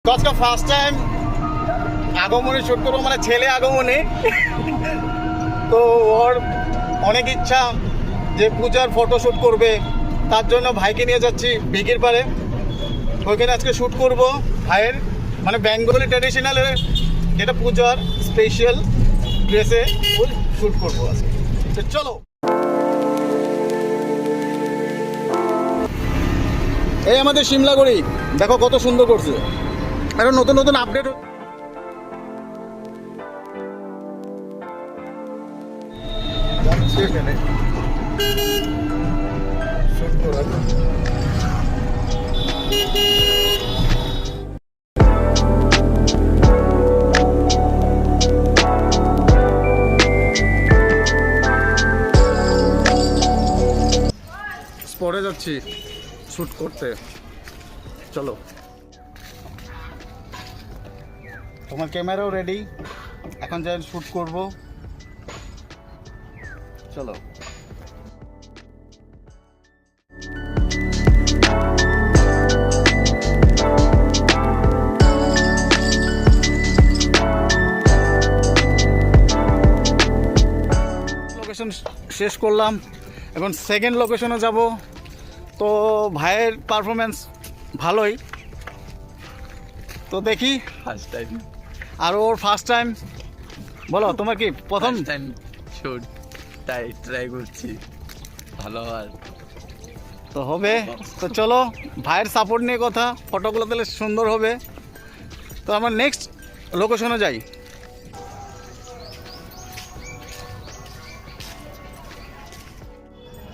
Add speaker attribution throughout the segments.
Speaker 1: তো আজকে first time আগমনে শ্যুট করবো, মানে ছেলে আগমনে। তো ওর অনেক ইচ্ছা যে পূজার ফটোশ্যুট করবে, তার জন্য ভাইকে নিয়ে যাচ্ছি বিগির পারে। ওইখানে আজকে শ্যুট করব ভাইয়ের, মানে বেঙ্গলি ট্র্যাডিশনালের যেটা পূজার স্পেশাল ড্রেসে ফুল শ্যুট করবো আজকে। তো চলো, এই আমাদের সিমলাগড়ি দেখো কত সুন্দর করছে, এখন নতুন নতুন আপডেট। এখানে শুট করার পরে যাচ্ছি শ্যুট করতে। চলো, তোমার ক্যামেরাও রেডি, এখন যাই শ্যুট করব। চলো, লোকেশন শেষ করলাম, এখন সেকেন্ড লোকেশনে যাব। তো ভাইয়ের পারফরমেন্স ভালোই, তো দেখি।
Speaker 2: ফার্স্ট টাইম,
Speaker 1: আর ওর ফার্স্ট টাইম। বলো তোমার কি প্রথম
Speaker 2: টাইম শুট, তাই ট্রাই করছি ভালো আর
Speaker 1: তো হবে। তো চলো, ভাইয়ের সাপোর্ট নিয়ে কথা, ফটোগুলো তাহলে সুন্দর হবে। তো আমরা নেক্সট লোকেশনে যাই।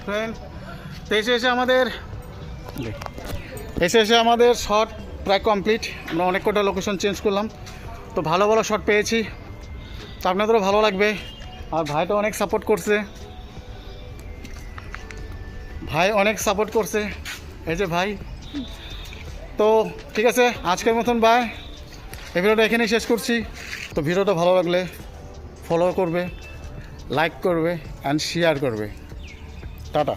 Speaker 1: ফ্রেন্ড, তো এসে এসে আমাদের শট প্রায় কমপ্লিট। আমরা অনেক কটা লোকেশন চেঞ্জ করলাম, তো ভালো ভালো শট পেয়েছি। তো আপনাদেরও ভালো লাগবে। আর ভাইটা অনেক সাপোর্ট করছে, এই যে ভাই। তো ঠিক আছে, আজকের মতন বাই। এই ভিডিওটা এখানেই শেষ করছি। তো ভিডিওটা ভালো লাগলে ফলো করবে, লাইক করবে অ্যান্ড শেয়ার করবে। টাটা।